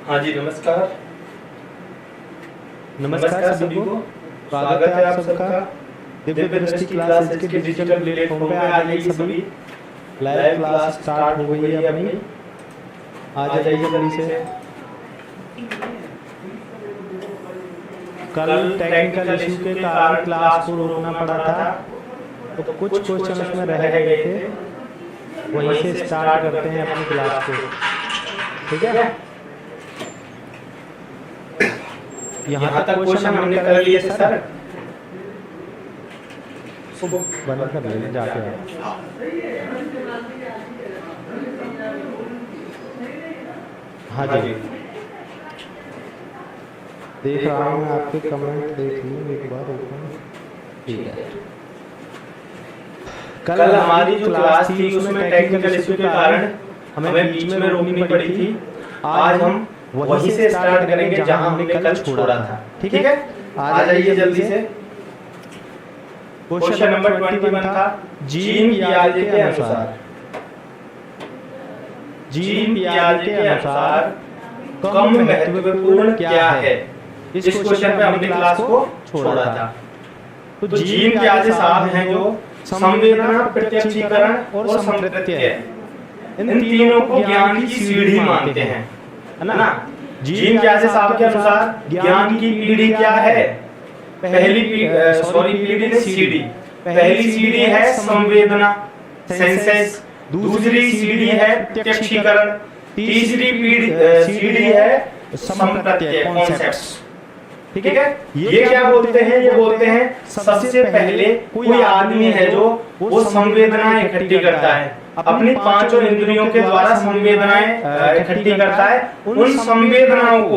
हाँ जी, नमस्कार। नमस्कार सभी को। स्वागत है आप सबका दिव्य दृष्टि क्लासेस के डिजिटल प्लेटफॉर्म पे। आ जाइए सभी, लाइव क्लास स्टार्ट हो गई है अपनी। आ जाइए जल्दी से। कल टेक्निकल इशू के कारण क्लास को रोकना पड़ा था, तो कुछ क्वेश्चन उसमें रह गए थे। वहीं से स्टार्ट करते हैं अपनी क्लास को, ठीक है। यहाँ तक क्वेश्चन हमने कर लिए थे सर। बंद कर लेंगे जाके आप। हाँ जी, देख रहा हूँ मैं आपके कमेंट, देख लूँ एक बार ओपन। ठीक है। कल हमारी जो क्लास थी उसमें टेक्निकल इशू के कारण हमें बीच में रोकनी पड़ी थी। आज हम वहीं से स्टार्ट करेंगे जहां हमने कल छोड़ा था, ठीक है। आ जाइए जल्दी से। क्वेश्चन नंबर 21 था, जीन पियाजे के अनुसार, जीन पियाजे के अनुसार कम महत्वपूर्ण क्या है। इस क्वेश्चन पे हमने क्लास को छोड़ा था। तो जीन पियाजे साहब हैं जो संवेदना, प्रत्यक्षीकरण और संप्रत्यय, इन तीनों को ज्ञान की सीढ़ी मानते हैं, है ना। जीन पियाजे साहब के अनुसार ज्ञान की पीढ़ी क्या है। पहली पीढ़ी ने सीढ़ी। पहली सीढ़ी है संवेदना, सेंसेस। दूसरी सीढ़ी है प्रत्यक्षीकरण। तीसरी सीढ़ी है संप्रत्यय, कॉन्सेप्ट्स, ठीक है। ये क्या बोलते हैं, ये बोलते हैं सबसे पहले कोई आदमी है जो वो संवेदनाएं इकट्ठी करता है, अपनी पांचों इंद्रियों के द्वारा संवेदनाएं इकट्ठी करता है। उन संवेदनाओं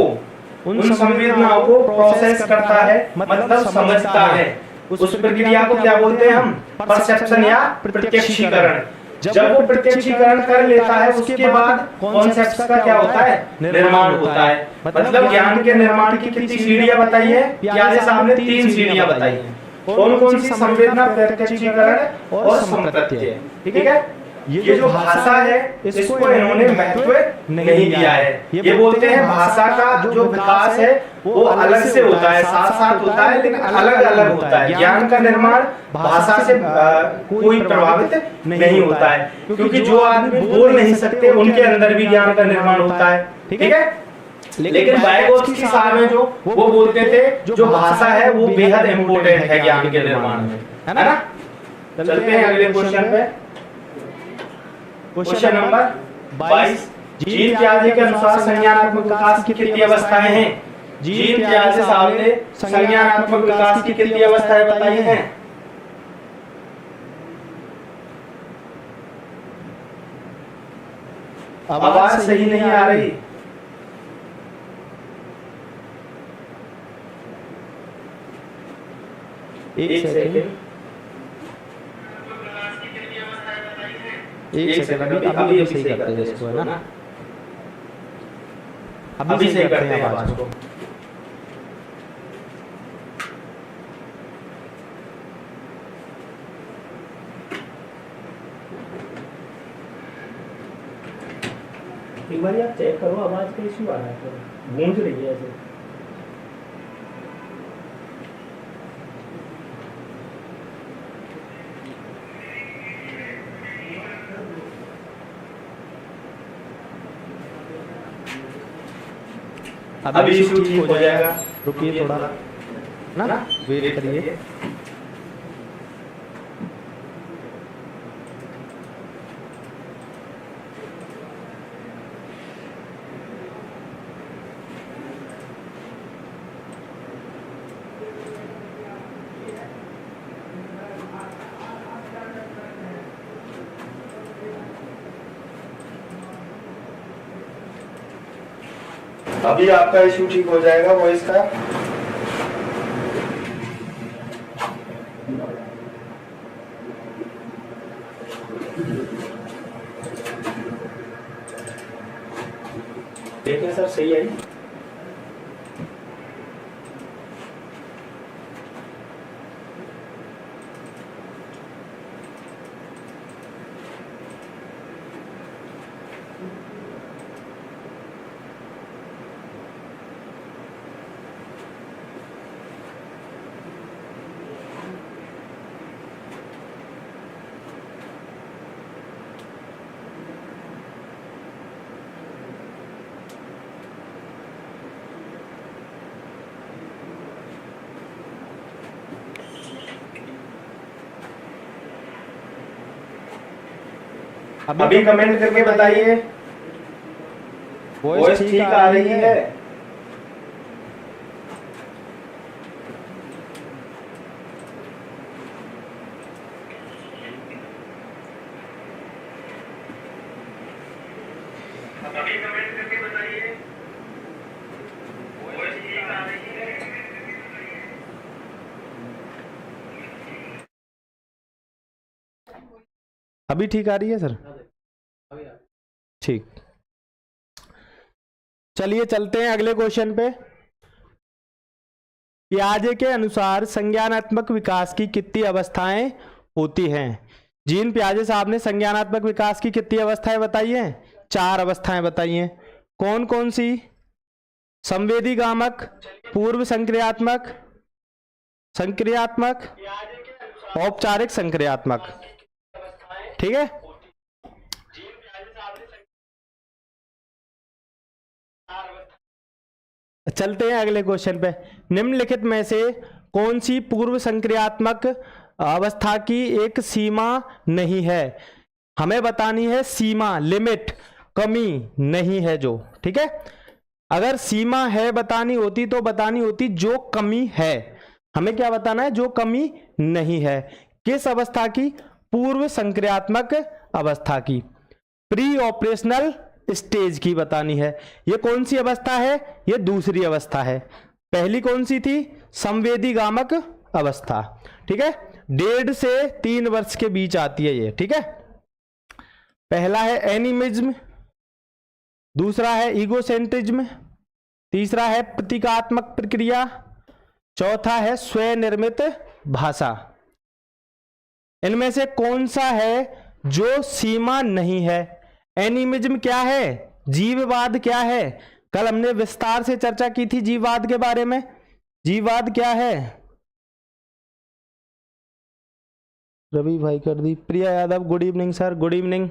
को प्रोसेस करता है, मतलब समझता है। उस प्रक्रिया को क्या बोलते हैं हम, परसेप्शन या प्रत्यक्षीकरण। जब वो प्रत्यक्षीकरण कर लेता है उसके बाद कॉन्सेप्ट्स का क्या होता है, निर्माण होता है। मतलब ज्ञान के निर्माण की कितनी सीढ़ियां बताई है पियाजे साहब ने, 3 सीढ़ियां बताई हैं। कौन कौन सी, संवेदना, प्रत्यक्षीकरण और संप्रत्यय, ठीक है। ये जो भाषा है इसको इन्होंने महत्व नहीं दिया है। ये बोलते हैं भाषा का जो विकास है वो अलग से होता है, साथ साथ होता है, लेकिन अलग अलग होता है। ज्ञान का निर्माण भाषा से कोई प्रभावित नहीं होता है, क्योंकि जो आदमी बोल नहीं सकते उनके अंदर भी ज्ञान का निर्माण होता है, ठीक है। लेकिन वाइगोत्स्की साहब हैं जो वो बोलते थे जो भाषा है वो बेहद इंपॉर्टेंट है ज्ञान के निर्माण में, है ना। चलते हैं अगले क्वेश्चन पे। क्वेश्चन नंबर 22, जीन पियाजे के अनुसार संज्ञानात्मक विकास की कितनी अवस्थाएं हैं। जीन पियाजे साहब ने संज्ञानात्मक विकास की कितनी अवस्थाएं बताई हैं। आवाज सही नहीं आ रही। एक सेकंड, एक सेकंड, अभी सही करते हैं इसको, है ना। अभी सही करते हैं आवाज को। एक बार आप चेक करो, आवाज का इश्यू आ रहा है, गूंज रही है ऐसे। अभी इशू ठीक हो जाएगा, रुकिए थोड़ा ना, वेट करिए। अभी आपका इशू ठीक हो जाएगा वॉइस का। देखें सर, सही आई। अभी कमेंट करके बताइए वॉइस ठीक आ रही है। अभी कमेंट करके बताइए वॉइस ठीक आ रही है। अभी ठीक आ रही है सर? ठीक, चलिए चलते हैं अगले क्वेश्चन पे। पियाजे के अनुसार संज्ञानात्मक विकास की कितनी अवस्थाएं होती हैं? जीन पियाजे साहब ने संज्ञानात्मक विकास की कितनी अवस्थाएं बताई हैं? 4 अवस्थाएं बताई हैं। कौन कौन सी? संवेदीगामक, पूर्व संक्रियात्मक, संक्रियात्मक, औपचारिक संक्रियात्मक। ठीक है, चलते हैं अगले क्वेश्चन पे। निम्नलिखित में से कौन सी पूर्व संक्रियात्मक अवस्था की एक सीमा नहीं है? हमें बतानी है सीमा, लिमिट, कमी नहीं है जो। ठीक है, अगर सीमा है बतानी होती तो बतानी होती जो कमी है। हमें क्या बताना है? जो कमी नहीं है। किस अवस्था की? पूर्व संक्रियात्मक अवस्था की, प्री ऑपरेशनल स्टेज की बतानी है। ये कौन सी अवस्था है? ये दूसरी अवस्था है। पहली कौन सी थी? संवेदीगामक अवस्था। ठीक है, 1.5 से 3 वर्ष के बीच आती है ये। ठीक है, पहला है एनिमिज्म, दूसरा है ईगोसेंट्रिज्म, तीसरा है प्रतीकात्मक प्रक्रिया, चौथा है स्वनिर्मित भाषा। इनमें से कौन सा है जो सीमा नहीं है? एनिमिज्म क्या है? जीववाद क्या है? कल हमने विस्तार से चर्चा की थी जीववाद के बारे में। जीववाद क्या है? रवि भाई कर दी। Priya Yadav, good evening sir. Good evening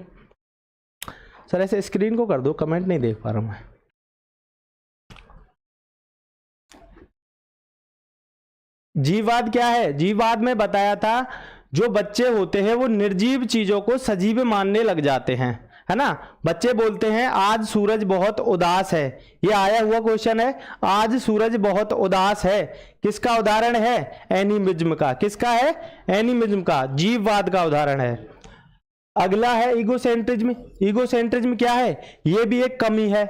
sir. ऐसे स्क्रीन को कर दो, कमेंट नहीं देख पा रहा हूं मैं। जीववाद क्या है? जीववाद में बताया था जो बच्चे होते हैं वो निर्जीव चीजों को सजीव मानने लग जाते हैं, है ना। बच्चे बोलते हैं आज सूरज बहुत उदास है। ये आया हुआ क्वेश्चन है, आज सूरज बहुत उदास है। किसका उदाहरण है? एनिमिज्म का। किसका है? एनिमिज्म का, जीववाद का उदाहरण है। अगला है ईगोसेंट्रिज्म। ईगोसेंट्रिज्म क्या है? ये भी एक कमी है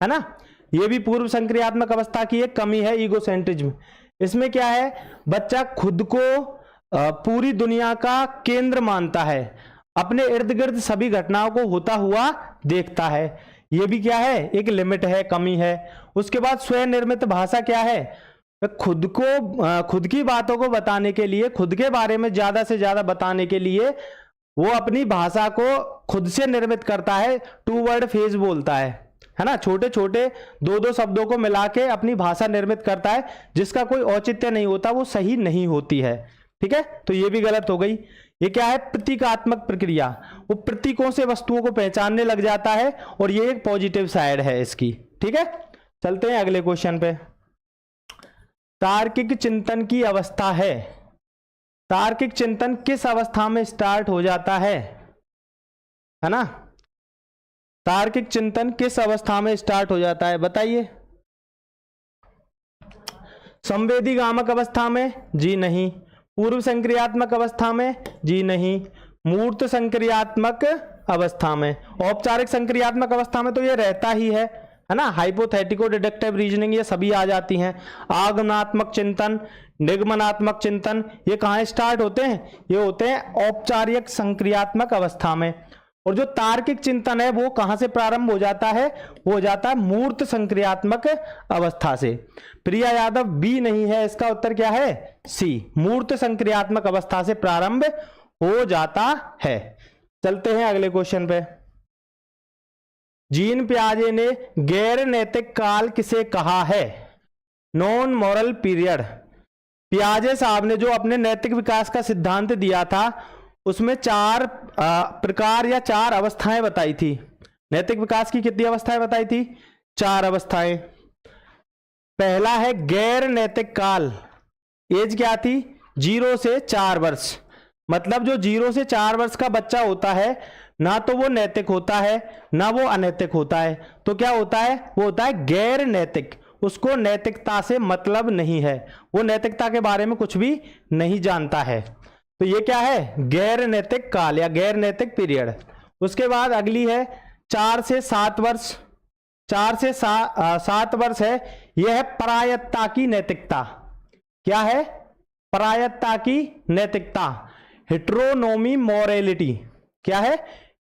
ना। ये भी पूर्व संक्रियात्मक अवस्था की एक कमी है, ईगोसेंट्रिज्म। इसमें क्या है? बच्चा खुद को पूरी दुनिया का केंद्र मानता है, अपने इर्द गिर्द सभी घटनाओं को होता हुआ देखता है। यह भी क्या है? एक लिमिट है, कमी है। उसके बाद स्वनिर्मित भाषा क्या है? खुद की बातों को बताने के लिए, खुद के बारे में ज्यादा से ज्यादा बताने के लिए वो अपनी भाषा को खुद से निर्मित करता है। 2 वर्ड फेज बोलता है ना। छोटे छोटे 2-2 शब्दों को मिला के अपनी भाषा निर्मित करता है, जिसका कोई औचित्य नहीं होता, वो सही नहीं होती है। ठीक है, तो ये भी गलत हो गई। ये क्या है? प्रतीकात्मक प्रक्रिया। वो प्रतीकों से वस्तुओं को पहचानने लग जाता है, और ये एक पॉजिटिव साइड है इसकी। ठीक है, चलते हैं अगले क्वेश्चन पे। तार्किक चिंतन की अवस्था है। तार्किक चिंतन किस अवस्था में स्टार्ट हो जाता है ना। तार्किक चिंतन किस अवस्था में स्टार्ट हो जाता है बताइए? संवेदीगामक अवस्था में? जी नहीं। पूर्व संक्रियात्मक अवस्था में? जी नहीं। मूर्त संक्रियात्मक अवस्था में। औपचारिक संक्रियात्मक अवस्था में तो ये रहता ही है ना। हाइपोथेटिको डिडक्टिव रीजनिंग ये सभी आ जाती हैं। आगमनात्मक चिंतन, निगमनात्मक चिंतन, ये कहाँ स्टार्ट होते हैं? ये होते हैं औपचारिक संक्रियात्मक अवस्था में। और जो तार्किक चिंतन है वो कहां से प्रारंभ हो जाता है? वो हो जाता है मूर्त संक्रियात्मक अवस्था से। प्रिया यादव, बी नहीं है, इसका उत्तर क्या है? सी, मूर्त संक्रियात्मक अवस्था से प्रारंभ हो जाता है। चलते हैं अगले क्वेश्चन पे। जीन पियाजे ने गैर नैतिक काल किसे कहा है? Non moral period. पियाजे साहब ने जो अपने नैतिक विकास का सिद्धांत दिया था उसमें 4 प्रकार या 4 अवस्थाएं बताई थी। नैतिक विकास की कितनी अवस्थाएं बताई थी? 4 अवस्थाएं। पहला है गैर नैतिक काल। एज क्या थी? 0 से 4 वर्ष। मतलब जो 0 से 4 वर्ष का बच्चा होता है ना तो वो नैतिक होता है ना वो अनैतिक होता है। तो क्या होता है? वो होता है गैर नैतिक। उसको नैतिकता से मतलब नहीं है, वो नैतिकता के बारे में कुछ भी नहीं जानता है। तो ये क्या है? गैर नैतिक काल या गैर नैतिक पीरियड। उसके बाद अगली है 4 से 7 वर्ष। 4 से 7 वर्ष है, यह है परायत्ता की नैतिकता। क्या है? परायत्ता की नैतिकता, हेटेरोनोमी मोरालिटी। क्या है?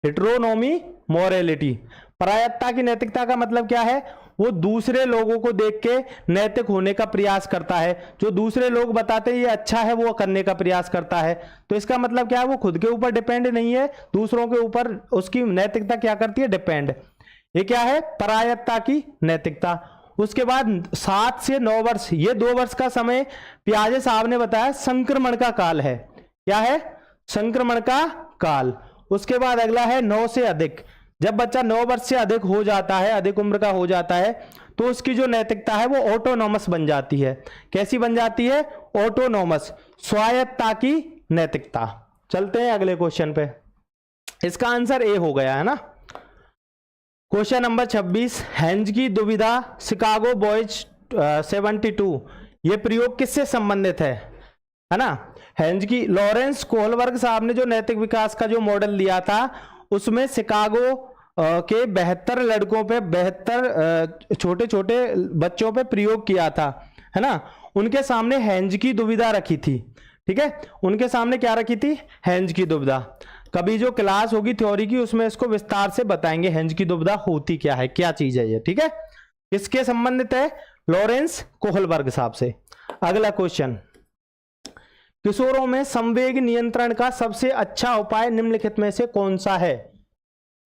हेटेरोनोमी मोरालिटी। परायत्ता की नैतिकता का मतलब क्या है? वो दूसरे लोगों को देख के नैतिक होने का प्रयास करता है। जो दूसरे लोग बताते हैं ये अच्छा है, वो करने का प्रयास करता है। तो इसका मतलब क्या है? वो खुद के ऊपर डिपेंड नहीं है, दूसरों के ऊपर उसकी नैतिकता क्या करती है? डिपेंड। ये क्या है? परायत्ता की नैतिकता। उसके बाद 7 से 9 वर्ष, ये 2 वर्ष का समय पियाजे साहब ने बताया संक्रमण का काल है। क्या है? संक्रमण का काल। उसके बाद अगला है 9 से अधिक। जब बच्चा 9 वर्ष से अधिक हो जाता है, अधिक उम्र का हो जाता है, तो उसकी जो नैतिकता है वो ऑटोनॉमस बन जाती है। कैसी बन जाती है? ऑटोनॉमस, स्वायत्ता की नैतिकता। चलते हैं अगले क्वेश्चन पे। इसका आंसर ए हो गया है ना। क्वेश्चन नंबर 26, हेंज की दुविधा, शिकागो बॉयज 72, ये प्रयोग किससे संबंधित है ना? हेंज की, लॉरेंस कोहलबर्ग साहब ने जो नैतिक विकास का जो मॉडल दिया था उसमें शिकागो के 72 लड़कों पे, 72 छोटे छोटे बच्चों पे प्रयोग किया था, है ना। उनके सामने हेंज की दुविधा रखी थी, ठीक है। उनके सामने क्या रखी थी? हेंज की दुविधा। कभी जो क्लास होगी थ्योरी की उसमें इसको विस्तार से बताएंगे, हेंज की दुविधा होती क्या है, क्या चीज है ये, ठीक है। किसके संबंधित है? लॉरेंस कोहलबर्ग साहब से। अगला क्वेश्चन, किशोरों में संवेग नियंत्रण का सबसे अच्छा उपाय निम्नलिखित में से कौन सा है?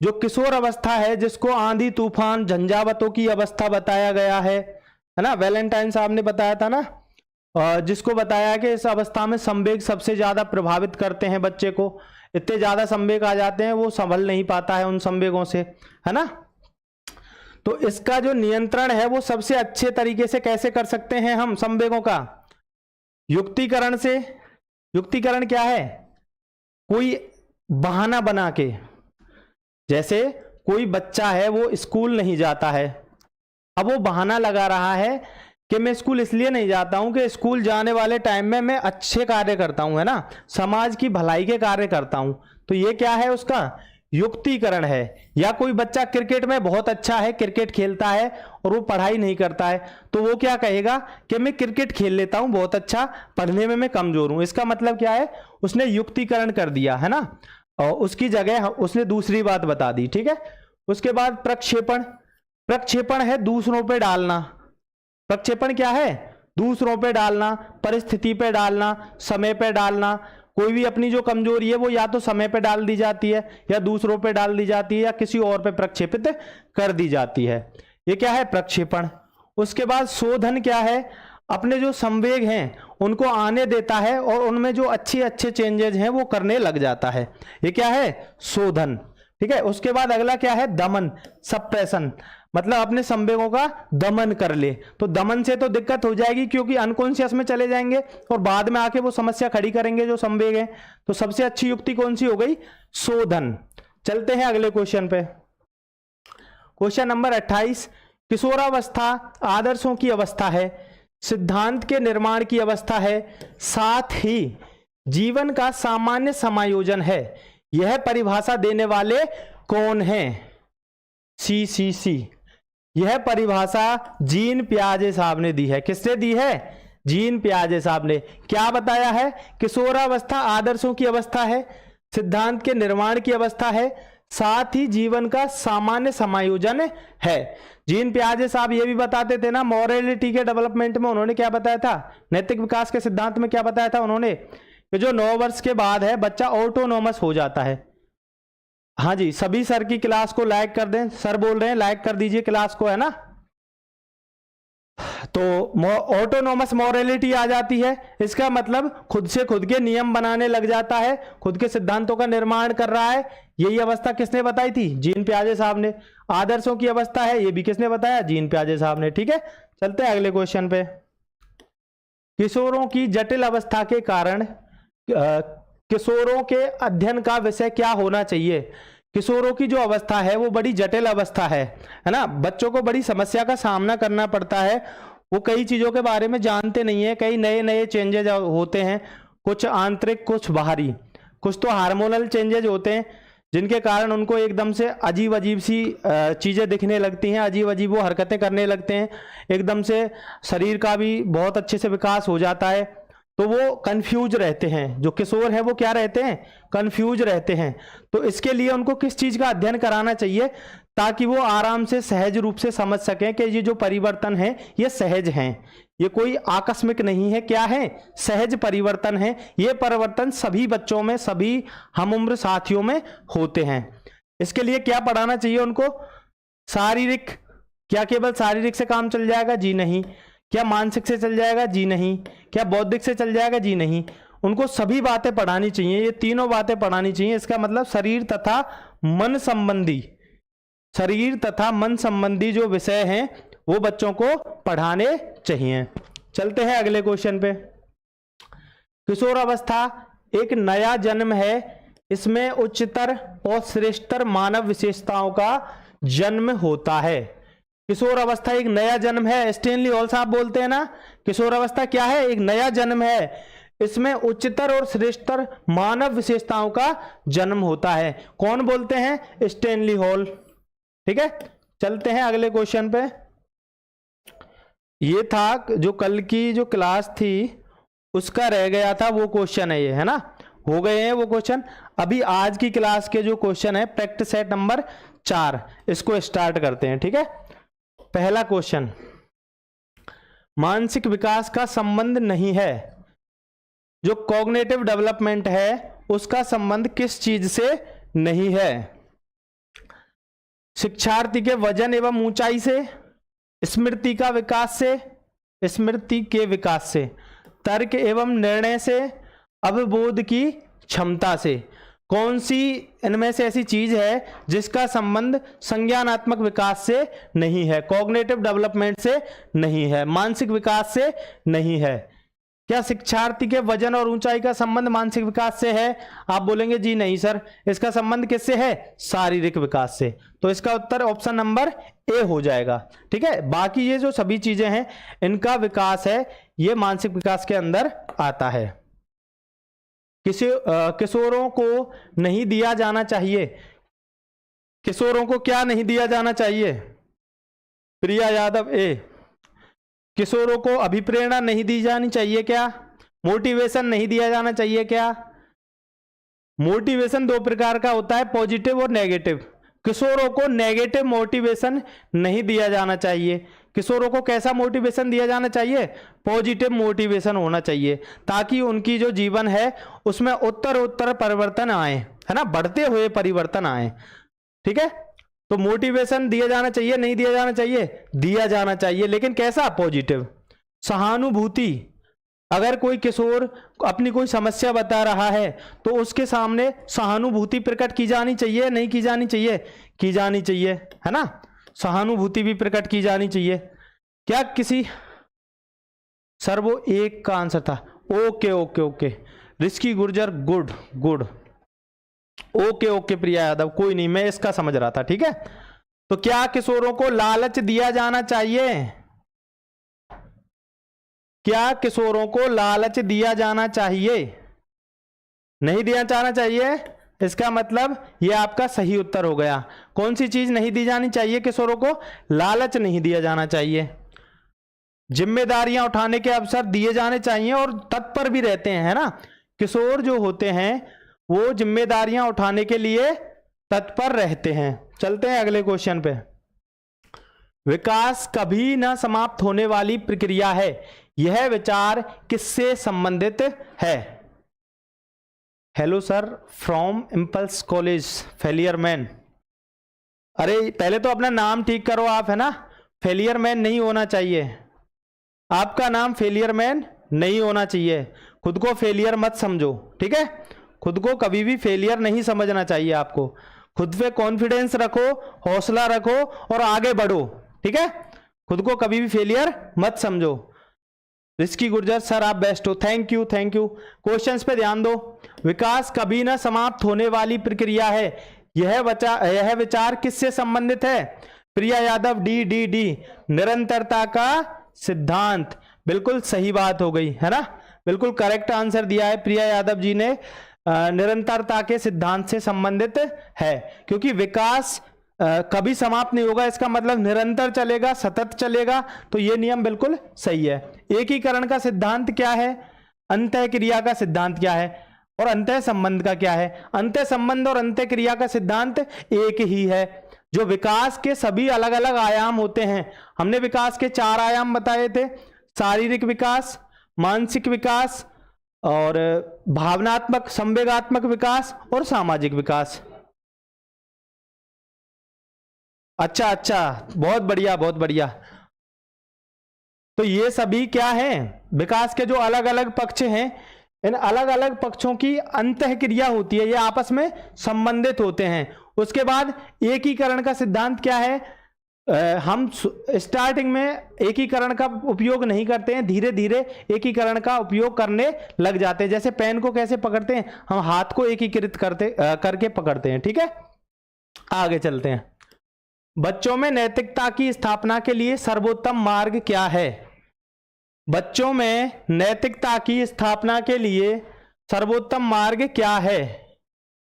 जो किशोर अवस्था है, जिसको आंधी तूफान झंझावतों की अवस्था बताया गया है ना, वैलेंटाइन साहब ने बताया था ना, जिसको बताया कि इस अवस्था में संवेग सबसे ज्यादा प्रभावित करते हैं बच्चे को। इतने ज्यादा संवेग आ जाते हैं वो संभल नहीं पाता है उन संवेगों से, है ना। तो इसका जो नियंत्रण है वो सबसे अच्छे तरीके से कैसे कर सकते हैं हम संवेगों का? युक्तिकरण से। युक्तिकरण क्या है? कोई बहाना बना के, जैसे कोई बच्चा है वो स्कूल नहीं जाता है, अब वो बहाना लगा रहा है कि मैं स्कूल इसलिए नहीं जाता हूं कि स्कूल जाने वाले टाइम में मैं अच्छे कार्य करता हूं, है ना, समाज की भलाई के कार्य करता हूं। तो ये क्या है? उसका युक्तिकरण है। या कोई बच्चा क्रिकेट में बहुत अच्छा है, क्रिकेट खेलता है और वो पढ़ाई नहीं करता है, तो वो क्या कहेगा कि मैं क्रिकेट खेल लेता हूं बहुत अच्छा, पढ़ने में मैं कमजोर हूं। इसका मतलब क्या है? उसने युक्तिकरण कर दिया, है ना, और उसकी जगह उसने दूसरी बात बता दी, ठीक है। उसके बाद प्रक्षेपण। प्रक्षेपण है दूसरों पे डालना। प्रक्षेपण क्या है? दूसरों पे डालना, परिस्थिति पे डालना, समय पे डालना। कोई भी अपनी जो कमजोरी है वो या तो समय पे डाल दी जाती है, या दूसरों पे डाल दी जाती है, या किसी और पे प्रक्षेपित कर दी जाती है। ये क्या है? प्रक्षेपण। उसके बाद शोधन क्या है? अपने जो संवेग हैं उनको आने देता है और उनमें जो अच्छे अच्छे चेंजेस हैं वो करने लग जाता है। ये क्या है? शोधन, ठीक है। उसके बाद अगला क्या है? दमन, सप्रेशन, मतलब अपने संवेगों का दमन कर ले। तो दमन से तो दिक्कत हो जाएगी क्योंकि अनकॉन्शियस में चले जाएंगे और बाद में आके वो समस्या खड़ी करेंगे जो संवेग है। तो सबसे अच्छी युक्ति कौन सी हो गई? शोधन। चलते हैं अगले क्वेश्चन पे। क्वेश्चन नंबर 28, किशोरावस्था आदर्शों की अवस्था है, सिद्धांत के निर्माण की अवस्था है, साथ ही जीवन का सामान्य समायोजन है। यह परिभाषा देने वाले कौन हैं? सी। यह परिभाषा जीन पियाजे साहब ने दी है। किसने दी है? जीन पियाजे साहब ने। क्या बताया है? किशोरावस्था आदर्शों की अवस्था है, सिद्धांत के निर्माण की अवस्था है, साथ ही जीवन का सामान्य समायोजन है। जीन पियाजे साहब ये भी बताते थे ना, मॉरलिटी के डेवलपमेंट में उन्होंने क्या बताया था? नैतिक विकास के सिद्धांत में क्या बताया था उन्होंने? कि जो 9 वर्ष के बाद है बच्चा ऑटोनोमस हो जाता है। हाँ जी, सभी सर की क्लास को लाइक कर दें, सर बोल रहे हैं लाइक कर दीजिए क्लास को, है ना। तो ऑटोनोमस मॉरलिटी आ जाती है, इसका मतलब खुद से खुद के नियम बनाने लग जाता है, खुद के सिद्धांतों का निर्माण कर रहा है। यही अवस्था किसने बताई थी? जीन पियाजे साहब ने। आदर्शों की अवस्था है, ये भी किसने बताया? जीन पियाजे साहब ने, ठीक है। चलते हैं अगले क्वेश्चन पे। किशोरों की जटिल अवस्था के कारण किशोरों के अध्ययन का विषय क्या होना चाहिए? किशोरों की जो अवस्था है वो बड़ी जटिल अवस्था है ना। बच्चों को बड़ी समस्या का सामना करना पड़ता है, वो कई चीज़ों के बारे में जानते नहीं है, कई नए नए चेंजेज होते हैं, कुछ आंतरिक कुछ बाहरी, कुछ तो हार्मोनल चेंजेज होते हैं जिनके कारण उनको एकदम से अजीब अजीब सी चीज़ें दिखने लगती हैं, अजीब अजीब वो हरकतें करने लगते हैं, एकदम से शरीर का भी बहुत अच्छे से विकास हो जाता है, तो वो कंफ्यूज रहते हैं। जो किशोर हैं वो क्या रहते हैं, कंफ्यूज रहते हैं। तो इसके लिए उनको किस चीज़ का अध्ययन कराना चाहिए ताकि वो आराम से सहज रूप से समझ सकें कि ये जो परिवर्तन है ये सहज हैं, ये कोई आकस्मिक नहीं है, क्या है, सहज परिवर्तन है। ये परिवर्तन सभी बच्चों में, सभी हम उम्र साथियों में होते हैं। इसके लिए क्या पढ़ाना चाहिए उनको, शारीरिक, क्या केवल शारीरिक से काम चल जाएगा, जी नहीं। क्या मानसिक से चल जाएगा, जी नहीं। क्या बौद्धिक से चल जाएगा, जी नहीं। उनको सभी बातें पढ़ानी चाहिए, ये तीनों बातें पढ़ानी चाहिए। इसका मतलब शरीर तथा मन संबंधी, शरीर तथा मन संबंधी जो विषय हैं वो बच्चों को पढ़ाने चाहिए। चलते हैं अगले क्वेश्चन पे। किशोर अवस्था एक नया जन्म है, इसमें उच्चतर और श्रेष्ठतर मानव विशेषताओं का जन्म होता है। किशोर अवस्था एक नया जन्म है, स्टेनली हॉल साहब बोलते हैं ना, किशोर अवस्था क्या है, एक नया जन्म है, इसमें उच्चतर और श्रेष्ठतर मानव विशेषताओं का जन्म होता है। कौन बोलते हैं, स्टेनली हॉल। ठीक है, चलते हैं अगले क्वेश्चन पे। ये था जो कल की जो क्लास थी उसका रह गया था वो क्वेश्चन है, ये है ना, हो गए हैं वो क्वेश्चन। अभी आज की क्लास के जो क्वेश्चन है प्रैक्टिस सेट नंबर 4, इसको स्टार्ट करते हैं। ठीक है, पहला क्वेश्चन, मानसिक विकास का संबंध नहीं है, जो कॉग्निटिव डेवलपमेंट है उसका संबंध किस चीज से नहीं है। शिक्षार्थी के वजन एवं ऊंचाई से, स्मृति का विकास से, स्मृति के विकास से, तर्क एवं निर्णय से, अवबोध की क्षमता से। कौन सी इनमें से ऐसी चीज है जिसका संबंध संज्ञानात्मक विकास से नहीं है, कॉग्निटिव डेवलपमेंट से नहीं है, मानसिक विकास से नहीं है। क्या शिक्षार्थी के वजन और ऊंचाई का संबंध मानसिक विकास से है, आप बोलेंगे जी नहीं सर, इसका संबंध किससे है, शारीरिक विकास से। तो इसका उत्तर ऑप्शन नंबर ए हो जाएगा। ठीक है, बाकी ये जो सभी चीजें हैं इनका विकास है ये मानसिक विकास के अंदर आता है। किशोरों को नहीं दिया जाना चाहिए, किशोरों को क्या नहीं दिया जाना चाहिए, प्रिया यादव ए। किशोरों को अभिप्रेरणा नहीं दी जानी चाहिए क्या, मोटिवेशन नहीं दिया जाना चाहिए क्या। मोटिवेशन दो प्रकार का होता है, पॉजिटिव और नेगेटिव। किशोरों को नेगेटिव मोटिवेशन नहीं दिया जाना चाहिए। किशोरों को कैसा मोटिवेशन दिया जाना चाहिए, पॉजिटिव मोटिवेशन होना चाहिए, ताकि उनकी जो जीवन है उसमें उत्तर उत्तर परिवर्तन आए, है ना, बढ़ते हुए परिवर्तन आए। ठीक है, तो मोटिवेशन दिया जाना चाहिए, नहीं दिया जाना चाहिए, दिया जाना चाहिए, लेकिन कैसा, पॉजिटिव। सहानुभूति, अगर कोई किशोर अपनी कोई समस्या बता रहा है तो उसके सामने सहानुभूति प्रकट की जानी चाहिए, नहीं की जानी चाहिए, की जानी चाहिए, है ना, सहानुभूति भी प्रकट की जानी चाहिए। क्या किसी, सर वो एक का आंसर था, okay okay okay, Riski Gurjar, good good, okay okay Priya Yadav, कोई नहीं, मैं इसका समझ रहा था। ठीक है, तो क्या किशोरों को लालच दिया जाना चाहिए, क्या किशोरों को लालच दिया जाना चाहिए, नहीं दिया जाना चाहिए, इसका मतलब यह आपका सही उत्तर हो गया। कौन सी चीज नहीं दी जानी चाहिए किशोरों को, लालच नहीं दिया जाना चाहिए। जिम्मेदारियां उठाने के अवसर दिए जाने चाहिए और तत्पर भी रहते हैं, है ना, किशोर जो होते हैं वो जिम्मेदारियां उठाने के लिए तत्पर रहते हैं। चलते हैं अगले क्वेश्चन पे। विकास कभी न समाप्त होने वाली प्रक्रिया है, यह विचार किससे संबंधित है। Hello sir, from impulse college, failure man. अरे पहले तो अपना नाम ठीक करो आप, है ना, फेलियर मैन नहीं होना चाहिए, आपका नाम फेलियर मैन नहीं होना चाहिए, खुद को फेलियर मत समझो। ठीक है, खुद को कभी भी फेलियर नहीं समझना चाहिए आपको, खुद पे कॉन्फिडेंस रखो, हौसला रखो और आगे बढ़ो। ठीक है, खुद को कभी भी फेलियर मत समझो। रिस्की गुर्जर सर आप बेस्ट हो, thank you thank you. Questions पे ध्यान दो। विकास कभी ना समाप्त होने वाली प्रक्रिया है, यह विचार किससे संबंधित है? प्रिया यादव, डी डी डी, निरंतरता का सिद्धांत। बिल्कुल सही बात हो गई है ना, बिल्कुल करेक्ट आंसर दिया है प्रिया यादव जी ने। निरंतरता के सिद्धांत से संबंधित है, क्योंकि विकास कभी समाप्त नहीं होगा, इसका मतलब निरंतर चलेगा, सतत चलेगा, तो यह नियम बिल्कुल सही है। एकीकरण का सिद्धांत क्या है? अंतः क्रिया का सिद्धांत क्या है? और अंतः संबंध का क्या है? अंतः संबंध और अंतः क्रिया का सिद्धांत एक ही है। जो विकास के सभी अलग अलग आयाम होते हैं, हमने विकास के 4 आयाम बताए थे, शारीरिक विकास, मानसिक विकास और भावनात्मक संवेगात्मक विकास और सामाजिक विकास। अच्छा, बहुत बढ़िया, बहुत बढ़िया। तो ये सभी क्या है? विकास के जो अलग अलग पक्ष हैं, इन अलग अलग पक्षों की अंतः क्रिया होती है, ये आपस में संबंधित होते हैं। उसके बाद एकीकरण का सिद्धांत क्या है? हम स्टार्टिंग में एकीकरण का उपयोग नहीं करते हैं, धीरे धीरे एकीकरण का उपयोग करने लग जाते हैं। जैसे पेन को कैसे पकड़ते हैं? हम हाथ को एकीकृत करके पकड़ते हैं। ठीक है, आगे चलते हैं। बच्चों में नैतिकता की स्थापना के लिए सर्वोत्तम मार्ग क्या है? बच्चों में नैतिकता की स्थापना के लिए सर्वोत्तम मार्ग क्या है?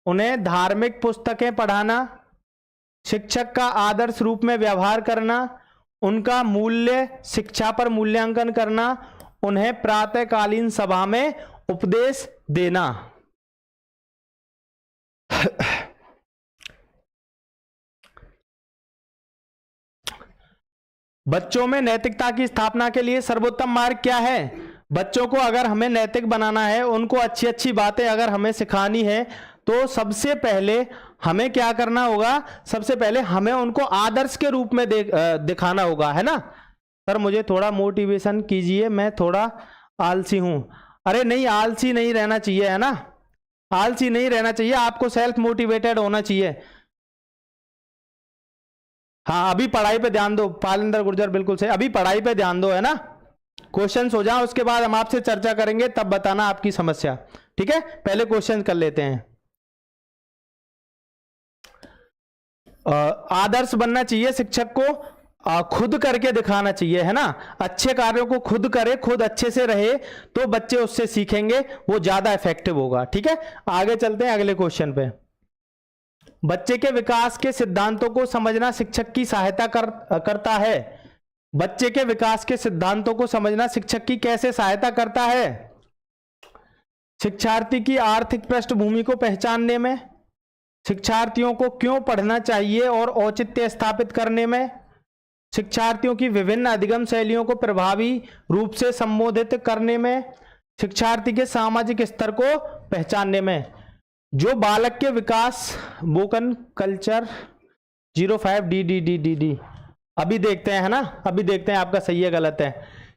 उन्हें धार्मिक पुस्तकें पढ़ाना, शिक्षक का आदर्श रूप में व्यवहार करना, उनका मूल्य शिक्षा पर मूल्यांकन करना, उन्हें प्रातःकालीन सभा में उपदेश देना। बच्चों में नैतिकता की स्थापना के लिए सर्वोत्तम मार्ग क्या है? बच्चों को अगर हमें नैतिक बनाना है, उनको अच्छी अच्छी बातें अगर हमें सिखानी है, तो सबसे पहले हमें क्या करना होगा? सबसे पहले हमें उनको आदर्श के रूप में दिखाना होगा, है ना? सर मुझे थोड़ा मोटिवेशन कीजिए, मैं थोड़ा आलसी हूं। अरे नहीं, आलसी नहीं रहना चाहिए, है ना? आलसी नहीं रहना चाहिए, आपको सेल्फ मोटिवेटेड होना चाहिए। हाँ, अभी पढ़ाई पे ध्यान दो पालिंदर गुर्जर, बिल्कुल सही, अभी पढ़ाई पे ध्यान दो, है ना? क्वेश्चंस हो जाओ, उसके बाद हम आपसे चर्चा करेंगे, तब बताना आपकी समस्या। ठीक है, पहले क्वेश्चन कर लेते हैं। आदर्श बनना चाहिए, शिक्षक को खुद करके दिखाना चाहिए, है ना? अच्छे कार्यों को खुद करे, खुद अच्छे से रहे, तो बच्चे उससे सीखेंगे, वो ज्यादा इफेक्टिव होगा। ठीक है, आगे चलते हैं अगले क्वेश्चन पे। बच्चे के विकास के सिद्धांतों को समझना शिक्षक की सहायता करता है। बच्चे के विकास के सिद्धांतों को समझना शिक्षक की कैसे सहायता करता है? शिक्षार्थी की आर्थिक पृष्ठभूमि को पहचानने में, शिक्षार्थियों को क्यों पढ़ना चाहिए और औचित्य स्थापित करने में, शिक्षार्थियों की विभिन्न अधिगम शैलियों को प्रभावी रूप से संबोधित करने में, शिक्षार्थी के सामाजिक स्तर को पहचानने में। जो बालक के विकास, वोकन कल्चर 05 डी। अभी देखते हैं, है ना? अभी देखते हैं आपका सही है गलत है।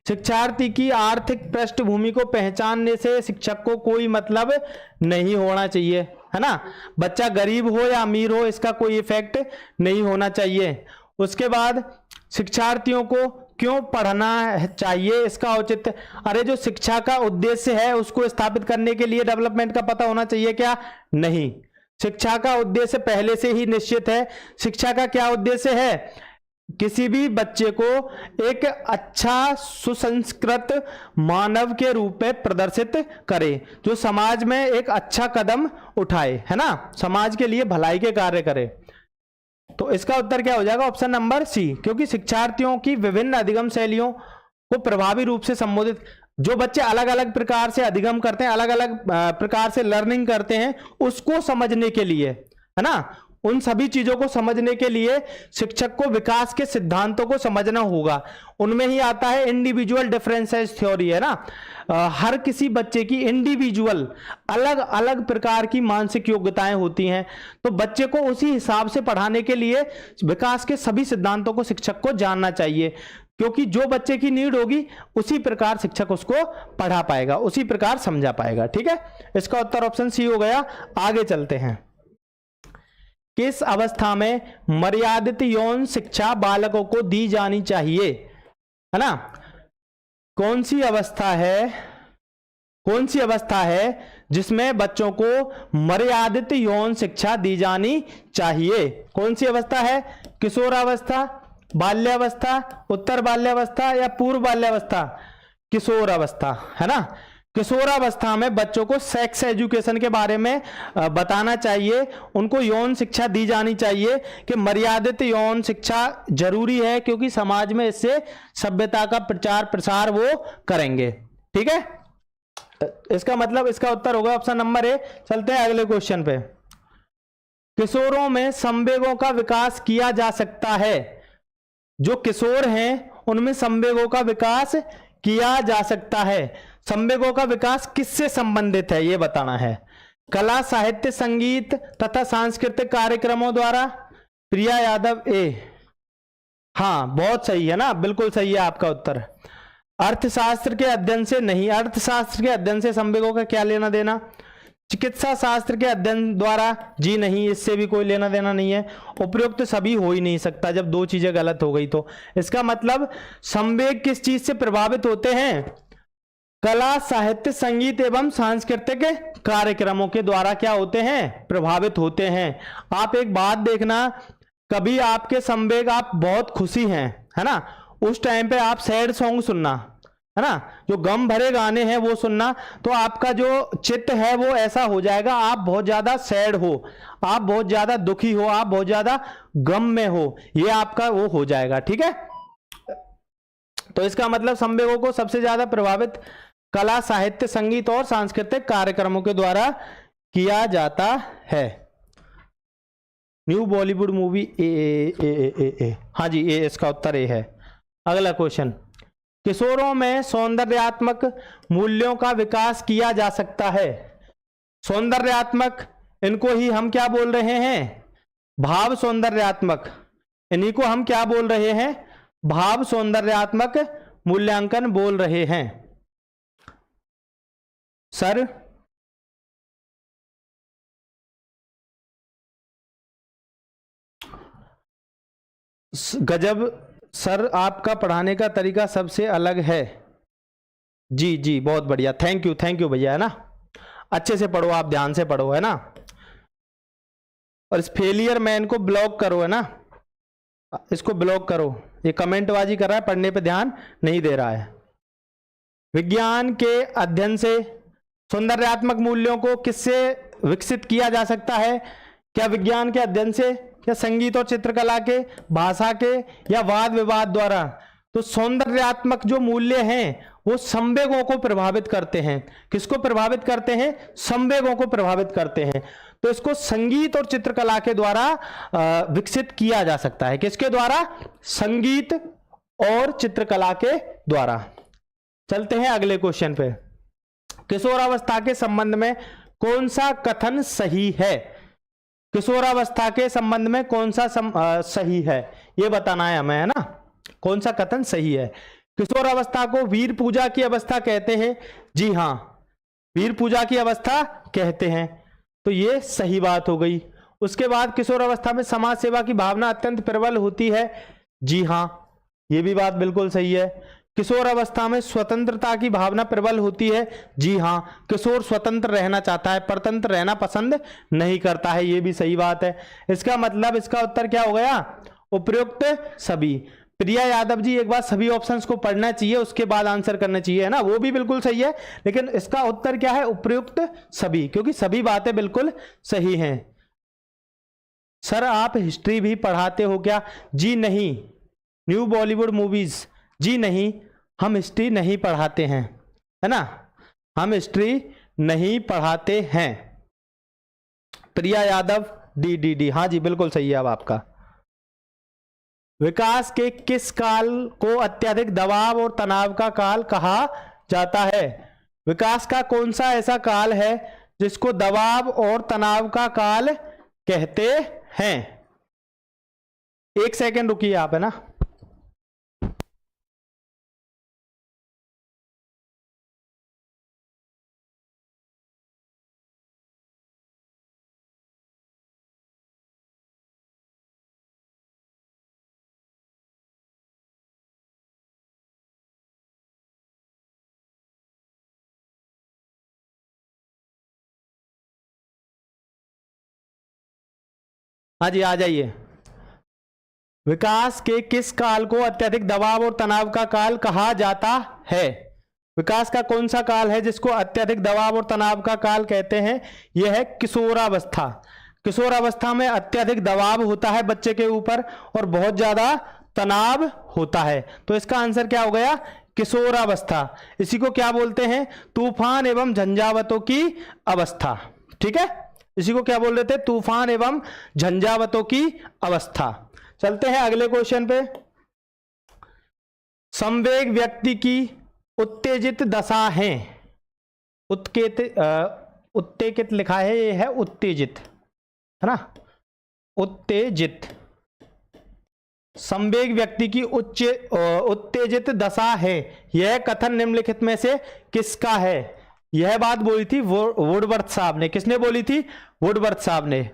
शिक्षार्थी की आर्थिक पृष्ठभूमि को पहचानने से शिक्षक को कोई मतलब नहीं होना चाहिए, है ना? बच्चा गरीब हो या अमीर हो, इसका कोई इफेक्ट नहीं होना चाहिए। उसके बाद शिक्षार्थियों को क्यों पढ़ना चाहिए, इसका औचित्य। अरे जो शिक्षा का उद्देश्य है उसको स्थापित करने के लिए डेवलपमेंट का पता होना चाहिए क्या? नहीं, शिक्षा का उद्देश्य पहले से ही निश्चित है। शिक्षा का क्या उद्देश्य है? किसी भी बच्चे को एक अच्छा सुसंस्कृत मानव के रूप में प्रदर्शित करे, जो समाज में एक अच्छा कदम उठाए, है ना? समाज के लिए भलाई के कार्य करे। तो इसका उत्तर क्या हो जाएगा? ऑप्शन नंबर सी, क्योंकि शिक्षार्थियों की विभिन्न अधिगम शैलियों को प्रभावी रूप से संबोधित, जो बच्चे अलग अलग प्रकार से अधिगम करते हैं, अलग अलग प्रकार से लर्निंग करते हैं, उसको समझने के लिए, है ना? उन सभी चीजों को समझने के लिए शिक्षक को विकास के सिद्धांतों को समझना होगा। उनमें ही आता है इंडिविजुअल डिफरेंसेस थ्योरी, है ना? हर किसी बच्चे की इंडिविजुअल अलग अलग प्रकार की मानसिक योग्यताएं होती हैं, तो बच्चे को उसी हिसाब से पढ़ाने के लिए विकास के सभी सिद्धांतों को शिक्षक को जानना चाहिए, क्योंकि जो बच्चे की नीड होगी उसी प्रकार शिक्षक उसको पढ़ा पाएगा, उसी प्रकार समझा पाएगा। ठीक है, इसका उत्तर ऑप्शन सी हो गया। आगे चलते हैं। किस अवस्था में मर्यादित यौन शिक्षा बालकों को दी जानी चाहिए, है ना? कौन सी अवस्था है जिसमें बच्चों को मर्यादित यौन शिक्षा दी जानी चाहिए। कौन सी अवस्था है? किशोरावस्था, बाल्यावस्था, उत्तर बाल्यावस्था या पूर्व बाल्यावस्था? किशोर अवस्था, है ना। किशोरावस्था में बच्चों को सेक्स एजुकेशन के बारे में बताना चाहिए, उनको यौन शिक्षा दी जानी चाहिए कि मर्यादित यौन शिक्षा जरूरी है, क्योंकि समाज में इससे सभ्यता का प्रचार प्रसार वो करेंगे। ठीक है, इसका मतलब इसका उत्तर होगा ऑप्शन नंबर ए। चलते हैं अगले क्वेश्चन पे। किशोरों में संवेगों का विकास किया जा सकता है। जो किशोर हैं उनमें संवेगों का विकास किया जा सकता है। संवेगों का विकास किससे संबंधित है ये बताना है। कला, साहित्य, संगीत तथा सांस्कृतिक कार्यक्रमों द्वारा। प्रिया यादव ए, हाँ बहुत सही है ना, बिल्कुल सही है आपका उत्तर। अर्थशास्त्र के अध्ययन से नहीं, अर्थशास्त्र के अध्ययन से संवेगों का क्या लेना देना। चिकित्सा शास्त्र के अध्ययन द्वारा, जी नहीं, इससे भी कोई लेना देना नहीं है। उपयुक्त सभी हो ही नहीं सकता जब दो चीजें गलत हो गई तो। इसका मतलब संवेग किस चीज से प्रभावित होते हैं? कला, साहित्य, संगीत एवं सांस्कृतिक कार्यक्रमों के द्वारा क्या होते हैं? प्रभावित होते हैं। आप एक बात देखना, कभी आपके संवेग, आप बहुत खुशी हैं, है ना, उस टाइम पे आप सैड सॉन्ग सुनना, है ना, जो गम भरे गाने हैं वो सुनना, तो आपका जो चित्त है वो ऐसा हो जाएगा, आप बहुत ज्यादा सैड हो, आप बहुत ज्यादा दुखी हो, आप बहुत ज्यादा गम में हो, ये आपका वो हो जाएगा। ठीक है, तो इसका मतलब संवेगों को सबसे ज्यादा प्रभावित कला, साहित्य, संगीत और सांस्कृतिक कार्यक्रमों के द्वारा किया जाता है। न्यू बॉलीवुड मूवी ए ए ए ए ए ए, हाँ जी ए, इसका उत्तर ए है। अगला क्वेश्चन, किशोरों में सौंदर्यात्मक मूल्यों का विकास किया जा सकता है। सौंदर्यात्मक, इनको ही हम क्या बोल रहे हैं? भाव सौंदर्यात्मक, इन्हीं को हम क्या बोल रहे हैं? भाव सौंदर्यात्मक मूल्यांकन बोल रहे हैं। सर गजब सर, आपका पढ़ाने का तरीका सबसे अलग है। जी जी बहुत बढ़िया, थैंक यू भैया, है ना। अच्छे से पढ़ो, आप ध्यान से पढ़ो, है ना। और इस फेलियर मैन को ब्लॉक करो, है ना, इसको ब्लॉक करो, ये कमेंटबाजी कर रहा है, पढ़ने पे ध्यान नहीं दे रहा है। विज्ञान के अध्ययन से सौंदर्यात्मक मूल्यों को किससे विकसित किया जा सकता है? क्या विज्ञान के अध्ययन से, क्या संगीत और चित्रकला के, भाषा के, या वाद विवाद द्वारा? तो सौंदर्यात्मक जो मूल्य हैं वो संवेगों को प्रभावित करते हैं। किसको प्रभावित करते हैं? संवेगों को प्रभावित करते हैं। तो इसको संगीत और चित्रकला के द्वारा विकसित किया जा सकता है। किसके द्वारा? संगीत और चित्रकला के द्वारा। चलते हैं अगले क्वेश्चन पे। किशोरावस्था के संबंध में कौन सा कथन सही है? किशोरावस्था के संबंध में कौन सा सही है ये बताना है हमें, है ना। कौन सा कथन सही है? किशोरावस्था को वीर पूजा की अवस्था कहते हैं। जी हां, वीर पूजा की अवस्था कहते हैं, तो ये सही बात हो गई। उसके बाद किशोरावस्था में समाज सेवा की भावना अत्यंत प्रबल होती है। जी हां, ये भी बात बिल्कुल सही है। किशोर अवस्था में स्वतंत्रता की भावना प्रबल होती है। जी हां, किशोर स्वतंत्र रहना चाहता है, परतंत्र रहना पसंद नहीं करता है, ये भी सही बात है। इसका मतलब इसका उत्तर क्या हो गया? उपयुक्त सभी। प्रिया यादव जी, एक बार सभी ऑप्शंस को पढ़ना चाहिए, उसके बाद आंसर करना चाहिए, है ना। वो भी बिल्कुल सही है, लेकिन इसका उत्तर क्या है? उपयुक्त सभी, क्योंकि सभी बातें बिल्कुल सही हैं। सर आप हिस्ट्री भी पढ़ाते हो क्या? जी नहीं। न्यू बॉलीवुड मूवीज, जी नहीं, हम हिस्ट्री नहीं पढ़ाते हैं, है ना, हम हिस्ट्री नहीं पढ़ाते हैं। प्रिया यादव डी डी डी, हाँ जी बिल्कुल सही है अब आपका। विकास के किस काल को अत्यधिक दबाव और तनाव का काल कहा जाता है? विकास का कौन सा ऐसा काल है जिसको दबाव और तनाव का काल कहते हैं? एक सेकंड रुकिए आप, है ना। हाँ जी, आ जाइए। विकास के किस काल को अत्यधिक दबाव और तनाव का काल कहा जाता है? विकास का कौन सा काल है जिसको अत्यधिक दबाव और तनाव का काल कहते हैं? यह है किशोरावस्था। किशोरावस्था में अत्यधिक दबाव होता है बच्चे के ऊपर और बहुत ज्यादा तनाव होता है, तो इसका आंसर क्या हो गया? किशोरावस्था। इसी को क्या बोलते हैं? तूफान एवं झंझावतों की अवस्था। ठीक है, इसी को क्या बोल रहे थे? तूफान एवं झंझावतों की अवस्था। चलते हैं अगले क्वेश्चन पे। संवेग व्यक्ति की उत्तेजित दशा है। उत्तेजित लिखा है, ये है उत्तेजित, है ना? उत्तेजित। संवेग व्यक्ति की उत्तेजित दशा है, यह कथन निम्नलिखित में से किसका है? यह बात बोली थी वुडवर्थ साहब ने। किसने बोली थी? वुडवर्थ साहब ने।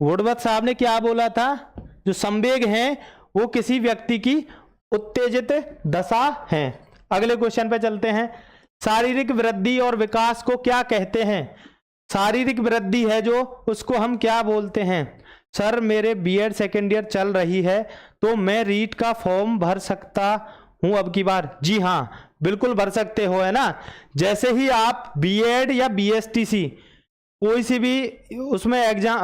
वुडवर्थ साहब ने क्या बोला था? जो संवेग हैं वो किसी व्यक्ति की उत्तेजित दशा है। अगले क्वेश्चन पे चलते हैं। शारीरिक वृद्धि और विकास को क्या कहते हैं? शारीरिक वृद्धि है जो, उसको हम क्या बोलते हैं? सर मेरे बीएड सेकेंड ईयर चल रही है, तो मैं रीट का फॉर्म भर सकता हूं अब की बार? जी हाँ, बिल्कुल भर सकते हो, है ना? जैसे ही आप बीएड या बीएसटीसी कोई सी भी उसमें एग्जाम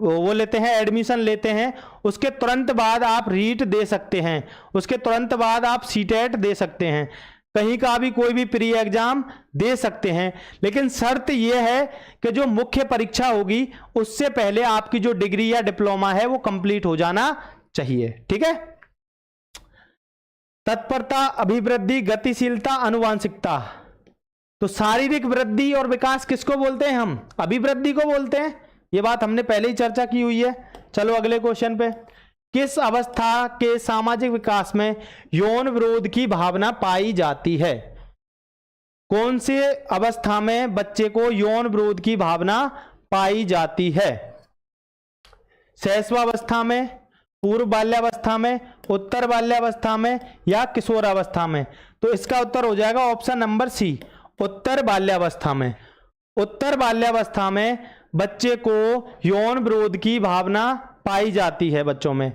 वो लेते हैं, एडमिशन लेते हैं, उसके तुरंत बाद आप रीट दे सकते हैं, उसके तुरंत बाद आप सीटेट दे सकते हैं, कहीं का भी कोई भी प्री एग्जाम दे सकते हैं। लेकिन शर्त यह है कि जो मुख्य परीक्षा होगी उससे पहले आपकी जो डिग्री या डिप्लोमा है वो कंप्लीट हो जाना चाहिए। ठीक है। तत्परता, अभिवृद्धि, गतिशीलता, आनुवांशिकता। तो शारीरिक वृद्धि और विकास किसको बोलते हैं? हम अभिवृद्धि को बोलते हैं। ये बात हमने पहले ही चर्चा की हुई है। चलो अगले क्वेश्चन पे। किस अवस्था के सामाजिक विकास में यौन विरोध की भावना पाई जाती है? कौन सी अवस्था में बच्चे को यौन विरोध की भावना पाई जाती है? शैशवावस्था में, पूर्व बाल्यावस्था में, उत्तर बाल्यावस्था में या किशोरावस्था में? तो इसका उत्तर हो जाएगा ऑप्शन नंबर सी, उत्तर बाल्यावस्था में। उत्तर बाल्यावस्था में बच्चे को यौन विरोध की भावना पाई जाती है बच्चों में।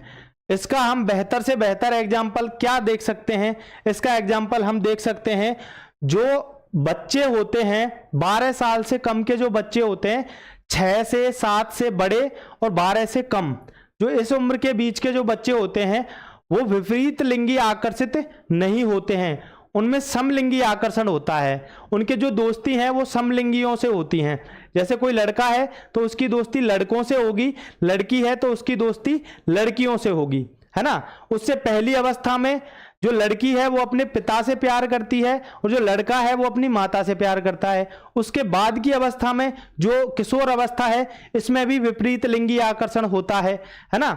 इसका हम बेहतर से बेहतर एग्जाम्पल क्या देख सकते हैं? इसका एग्जाम्पल हम देख सकते हैं, जो बच्चे होते हैं 12 साल से कम के, जो बच्चे होते हैं 6 से 7 से बड़े और 12 से कम, जो इस उम्र के बीच के जो बच्चे होते हैं वो विपरीत लिंगी आकर्षित नहीं होते हैं, उनमें समलिंगी आकर्षण होता है। उनके जो दोस्ती हैं वो समलिंगियों से होती हैं। जैसे कोई लड़का है तो उसकी दोस्ती लड़कों से होगी, लड़की है तो उसकी दोस्ती लड़कियों से होगी, है ना? उससे पहली अवस्था में जो लड़की है वो अपने पिता से प्यार करती है और जो लड़का है वो अपनी माता से प्यार करता है। उसके बाद की अवस्था में जो किशोर अवस्था है, इसमें भी विपरीत लिंगी आकर्षण होता है ना?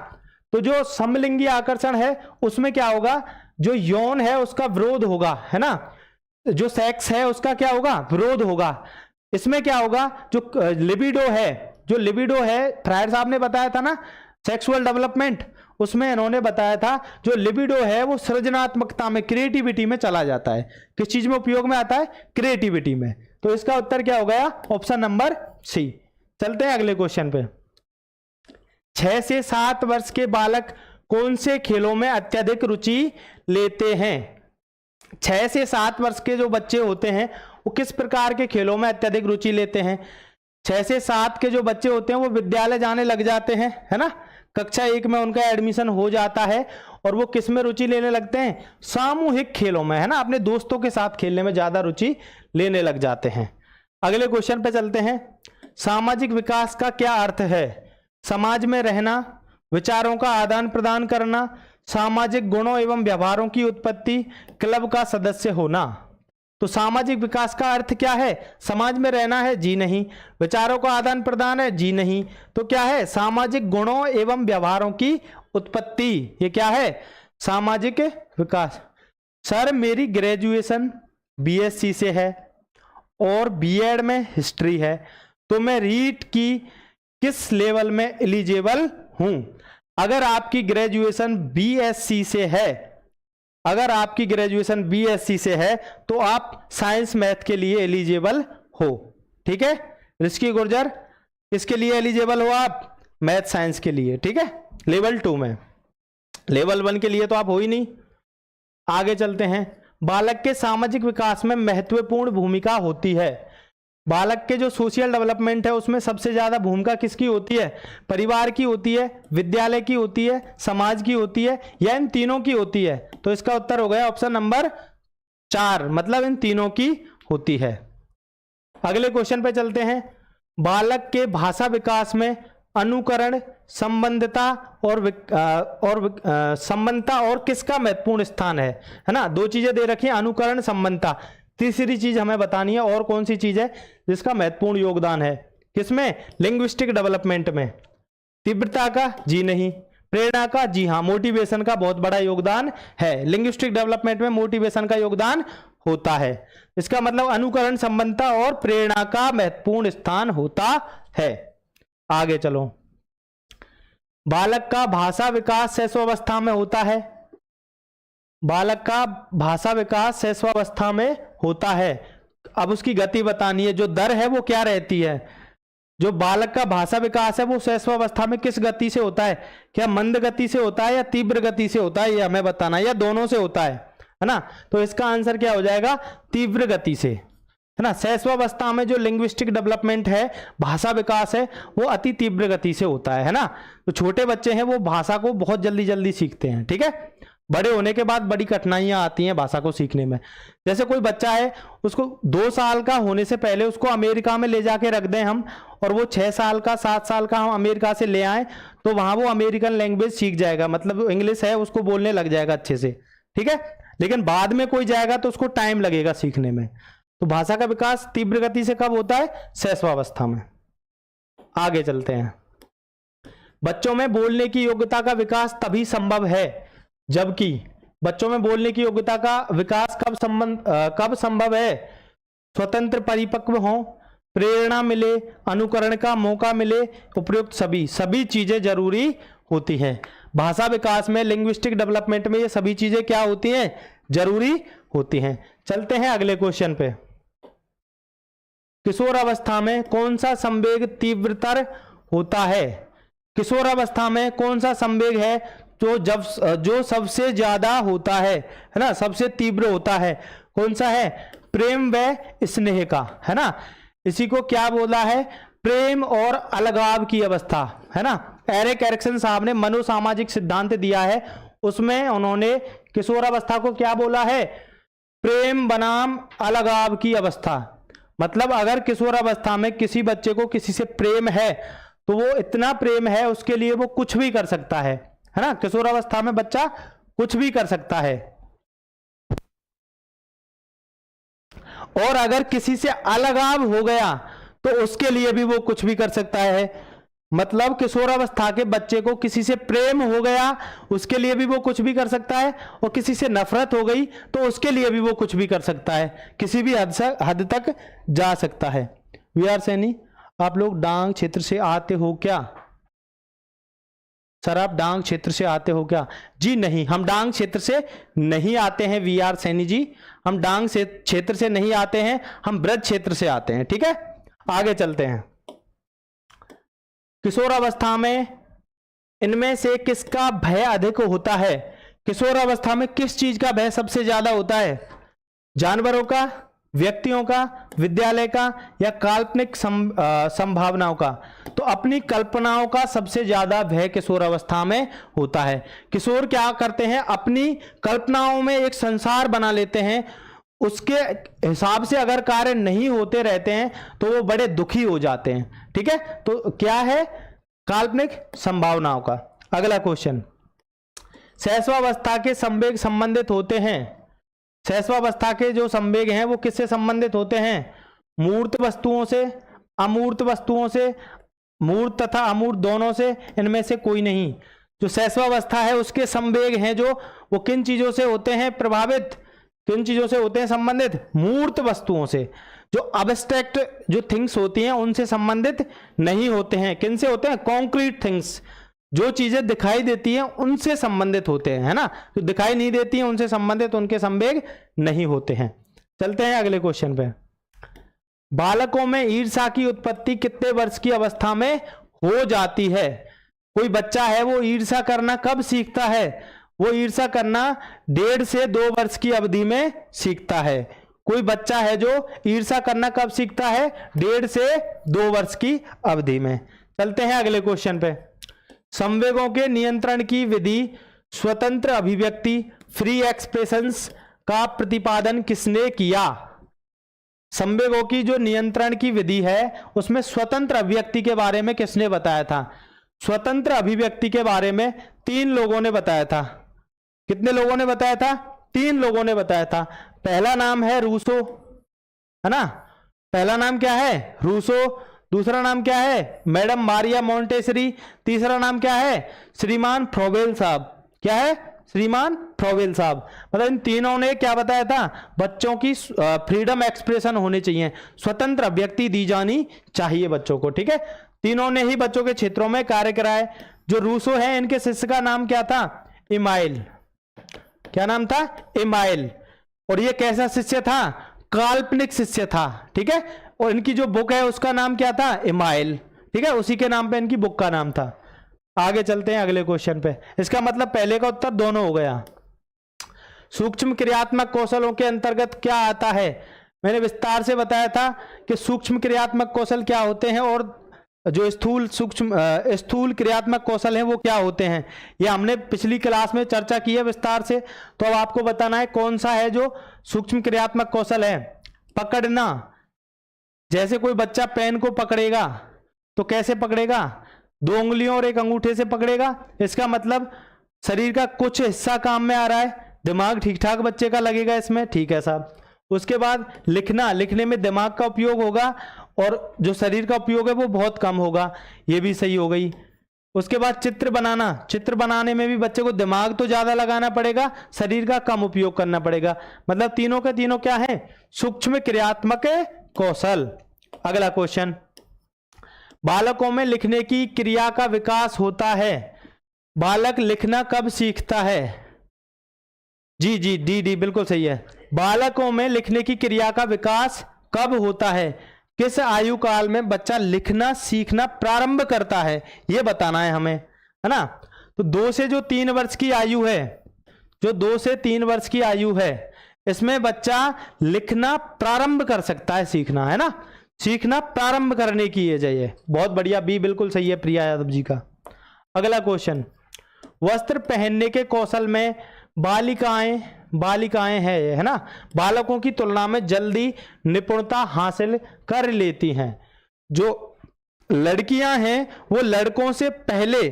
तो जो समलिंगी आकर्षण है उसमें क्या होगा? जो यौन है उसका विरोध होगा, है ना? जो सेक्स है उसका क्या होगा? विरोध होगा। इसमें क्या होगा? जो लिबिडो है, जो लिबिडो है, फ्रायड साहब ने बताया था ना सेक्सुअल डेवलपमेंट, उसमें इन्होंने बताया था जो लिबिडो है वो सृजनात्मकता में, क्रिएटिविटी में चला जाता है। किस चीज में उपयोग में आता है? क्रिएटिविटी में। तो इसका उत्तर क्या हो गया? Option number C. चलते हैं अगले क्वेश्चन पे। 6 से 7 वर्ष के बालक कौन से खेलों में अत्यधिक रुचि लेते हैं? 6 से 7 वर्ष के जो बच्चे होते हैं वो किस प्रकार के खेलों में अत्यधिक रुचि लेते हैं? 6 से 7 के जो बच्चे होते हैं वो विद्यालय जाने लग जाते हैं, है ना? कक्षा 1 में उनका एडमिशन हो जाता है और वो किस में रुचि लेने लगते हैं? सामूहिक खेलों में, है ना? अपने दोस्तों के साथ खेलने में ज्यादा रुचि लेने लग जाते हैं। अगले क्वेश्चन पे चलते हैं। सामाजिक विकास का क्या अर्थ है? समाज में रहना, विचारों का आदान प्रदान करना, सामाजिक गुणों एवं व्यवहारों की उत्पत्ति, क्लब का सदस्य होना। तो सामाजिक विकास का अर्थ क्या है? समाज में रहना है? जी नहीं। विचारों का आदान प्रदान है? जी नहीं। तो क्या है? सामाजिक गुणों एवं व्यवहारों की उत्पत्ति। ये क्या है? सामाजिक विकास। सर मेरी ग्रेजुएशन बीएससी से है और बीएड में हिस्ट्री है, तो मैं रीट की किस लेवल में एलिजिबल हूं? अगर आपकी ग्रेजुएशन बीएससी से है, अगर आपकी ग्रेजुएशन बीएससी से है तो आप साइंस मैथ के लिए एलिजिबल हो। ठीक है ऋषि गुर्जर, किसके लिए एलिजिबल हो आप? मैथ साइंस के लिए, ठीक है, लेवल 2 में। लेवल 1 के लिए तो आप हो ही नहीं। आगे चलते हैं। बालक के सामाजिक विकास में महत्वपूर्ण भूमिका होती है। बालक के जो सोशल डेवलपमेंट है उसमें सबसे ज्यादा भूमिका किसकी होती है? परिवार की होती है, विद्यालय की होती है, समाज की होती है, या इन तीनों की होती है? तो इसका उत्तर हो गया ऑप्शन नंबर 4, मतलब इन तीनों की होती है। अगले क्वेश्चन पे चलते हैं। बालक के भाषा विकास में अनुकरण, संबंधता और किसका महत्वपूर्ण स्थान है ना? दो चीजें दे रखी हैं, अनुकरण, संबंधता। तीसरी चीज हमें बतानी है और कौन सी चीज है जिसका महत्वपूर्ण योगदान है किसमें? लिंग्विस्टिक डेवलपमेंट में। तीव्रता का? जी नहीं। प्रेरणा का? जी हाँ। मोटिवेशन का बहुत बड़ा योगदान है। लिंग्विस्टिक डेवलपमेंट में मोटिवेशन का योगदान होता है। इसका मतलब अनुकरण, संबंधता और प्रेरणा का महत्वपूर्ण स्थान होता है। आगे चलो। बालक का भाषा विकास शैशवावस्था में होता है। बालक का भाषा विकास शैशवावस्था में होता है। अब उसकी गति बतानी है, जो दर है वो क्या रहती है? जो बालक का भाषा विकास है वो शैशवावस्था में किस गति से होता है? क्या मंद गति से होता है या तीव्र गति से होता है, ये हमें बताना है, या दोनों से होता है ना? तो इसका आंसर क्या हो जाएगा? तीव्र गति से, है ना। शैशवावस्था में जो लिंग्विस्टिक डेवलपमेंट है, भाषा विकास है, वो अति तीव्र गति से होता है ना। तो छोटे बच्चे हैं वो भाषा को बहुत जल्दी जल्दी सीखते हैं, ठीक है। बड़े होने के बाद बड़ी कठिनाइयां आती हैं भाषा को सीखने में। जैसे कोई बच्चा है, उसको 2 साल का होने से पहले उसको अमेरिका में ले जाके रख दें हम, और वो 6 साल का 7 साल का हम अमेरिका से ले आए, तो वहां वो अमेरिकन लैंग्वेज सीख जाएगा, मतलब इंग्लिश है उसको बोलने लग जाएगा अच्छे से, ठीक है। लेकिन बाद में कोई जाएगा तो उसको टाइम लगेगा सीखने में। तो भाषा का विकास तीव्र गति से कब होता है? शैशवावस्था में। आगे चलते हैं। बच्चों में बोलने की योग्यता का विकास तभी संभव है जबकि बच्चों में बोलने की योग्यता का विकास कब संभव है? स्वतंत्र परिपक्व हो, प्रेरणा मिले, अनुकरण का मौका मिले, उपयुक्त सभी चीजें जरूरी होती हैं। भाषा विकास में, लिंग्विस्टिक डेवलपमेंट में ये सभी चीजें क्या होती हैं? जरूरी होती हैं। चलते हैं अगले क्वेश्चन पे। किशोर अवस्था में कौन सा संवेग तीव्रतर होता है? किशोर अवस्था में कौन सा संवेग है जो सबसे ज्यादा होता है ना, सबसे तीव्र होता है? कौन सा है? प्रेम व स्नेह का, है ना। इसी को क्या बोला है? प्रेम और अलगाव की अवस्था, है ना। एरिक एरिक्सन साहब ने मनोसामाजिक सिद्धांत दिया है, उसमें उन्होंने किशोर अवस्था को क्या बोला है? प्रेम बनाम अलगाव की अवस्था। मतलब अगर किशोर अवस्था में किसी बच्चे को किसी से प्रेम है तो वो इतना प्रेम है उसके लिए वो कुछ भी कर सकता है ना। किशोर अवस्था में बच्चा कुछ भी कर सकता है। और अगर किसी से अलगाव हो गया तो उसके लिए भी वो कुछ भी कर सकता है। मतलब किशोर अवस्था के बच्चे को किसी से प्रेम हो गया उसके लिए भी वो कुछ भी कर सकता है, और किसी से नफरत हो गई तो उसके लिए भी वो कुछ भी कर सकता है, किसी भी हद तक जा सकता है। वीआर सैनी, आप लोग डांग क्षेत्र से आते हो क्या? सर आप डांग क्षेत्र से आते हो क्या? जी नहीं, हम डांग क्षेत्र से नहीं आते हैं वीआर सैनी जी, हम डांग क्षेत्र से नहीं आते हैं, हम ब्रज क्षेत्र से आते हैं, ठीक है। आगे चलते हैं। किशोर अवस्था में इनमें से किसका भय अधिक होता है? किशोर अवस्था में किस चीज का भय सबसे ज्यादा होता है? जानवरों का, व्यक्तियों का, विद्यालय का, या काल्पनिक संभावनाओं का? तो अपनी कल्पनाओं का सबसे ज्यादा भय किशोर अवस्था में होता है। किशोर क्या करते हैं? अपनी कल्पनाओं में एक संसार बना लेते हैं, उसके हिसाब से अगर कार्य नहीं होते रहते हैं तो वो बड़े दुखी हो जाते हैं, ठीक है। तो क्या है? काल्पनिक संभावनाओं का। अगला क्वेश्चन, शैशवावस्था के संवेग संबंधित होते हैं। शैशवावस्था के जो संवेग हैं वो किससे संबंधित होते हैं? मूर्त वस्तुओं से, अमूर्त वस्तुओं से, मूर्त तथा अमूर्त दोनों से, इनमें से कोई नहीं। जो शैशवावस्था है उसके संवेग हैं जो वो किन चीजों से होते हैं प्रभावित, किन चीजों से होते हैं संबंधित? मूर्त वस्तुओं से। जो अब्स्ट्रैक्ट जो थिंग्स होती हैं उनसे संबंधित नहीं होते हैं। किन से होते हैं? कॉन्क्रीट थिंग्स, जो चीजें दिखाई देती हैं उनसे संबंधित होते हैं, है ना। जो दिखाई नहीं देती हैं उनसे संबंधित उनके संवेग नहीं होते हैं। चलते हैं अगले क्वेश्चन पे। बालकों में ईर्ष्या की उत्पत्ति कितने वर्ष की अवस्था में हो जाती है? कोई बच्चा है वो ईर्ष्या करना कब सीखता है? वो ईर्ष्या करना 1.5 से 2 वर्ष की अवधि में सीखता है। कोई बच्चा है जो ईर्ष्या करना कब सीखता है? 1.5 से 2 वर्ष की अवधि में। चलते हैं अगले क्वेश्चन पे। संवेगों के नियंत्रण की विधि स्वतंत्र अभिव्यक्ति फ्री एक्सप्रेशंस का प्रतिपादन किसने किया? संवेगों की जो नियंत्रण की विधि है उसमें स्वतंत्र अभिव्यक्ति के बारे में किसने बताया था? स्वतंत्र अभिव्यक्ति के बारे में 3 लोगों ने बताया था। कितने लोगों ने बताया था? 3 लोगों ने बताया था। पहला नाम है रूसो, है ना? पहला नाम क्या है? रूसो। दूसरा नाम क्या है? Madam Maria Montessori. तीसरा नाम क्या है? श्रीमान फ्रोबेल साहब। क्या है? श्रीमान फ्रोबेल साहब। मतलब इन तीनों ने क्या बताया था? बच्चों की फ्रीडम एक्सप्रेशन होनी चाहिए, स्वतंत्र अभिव्यक्ति दी जानी चाहिए बच्चों को। ठीक है, तीनों ने ही बच्चों के क्षेत्रों में कार्य कराए। जो रूसो है इनके शिष्य का नाम क्या था? इमाइल। क्या नाम था? इमाइल। और ये कैसा शिष्य था? काल्पनिक शिष्य था। ठीक है, और इनकी जो बुक है उसका नाम क्या था? इमाइल। ठीक है, उसी के नाम पे इनकी बुक का नाम था। आगे चलते हैं अगले क्वेश्चन पे। इसका मतलब पहले का उत्तर दोनों हो गया। सूक्ष्म क्रियात्मक कौशलों के अंतर्गत क्या आता है? मैंने विस्तार से बताया था कि सूक्ष्म क्रियात्मक कौशल क्या होते हैं और जो स्थूल क्रियात्मक कौशल हैं वो क्या होते हैं। ये हमने पिछली क्लास में चर्चा की है विस्तार से। तो अब आपको बताना है कौन सा है जो सूक्ष्म क्रियात्मक कौशल है। पकड़ना, जैसे कोई बच्चा पेन को पकड़ेगा तो कैसे पकड़ेगा? 2 उंगलियों और 1 अंगूठे से पकड़ेगा। इसका मतलब शरीर का कुछ हिस्सा काम में आ रहा है, दिमाग ठीक ठाक बच्चे का लगेगा इसमें। ठीक है साहब। उसके बाद लिखना, लिखने में दिमाग का उपयोग होगा और जो शरीर का उपयोग है वो बहुत कम होगा। ये भी सही हो गई। उसके बाद चित्र बनाना, चित्र बनाने में भी बच्चे को दिमाग तो ज्यादा लगाना पड़ेगा, शरीर का कम उपयोग करना पड़ेगा। मतलब तीनों के तीनों क्या है? सूक्ष्म क्रियात्मक कौशल। अगला क्वेश्चन, बालकों में लिखने की क्रिया का विकास होता है। बालक लिखना कब सीखता है? जी जी, डी बिल्कुल सही है। बालकों में लिखने की क्रिया का विकास कब होता है? किस आयु काल में बच्चा लिखना सीखना प्रारंभ करता है, यह बताना है हमें, है ना? तो 2 से जो 3 वर्ष की आयु है, जो 2 से 3 वर्ष की आयु है, इसमें बच्चा लिखना प्रारंभ कर सकता है, सीखना, है ना? सीखना प्रारंभ करने की एज है ये। बहुत बढ़िया, बी बिल्कुल सही है प्रिया यादव जी का। अगला क्वेश्चन, वस्त्र पहनने के कौशल में बालिकाएं है ना, बालकों की तुलना में जल्दी निपुणता हासिल कर लेती हैं। जो लड़कियां हैं वो लड़कों से पहले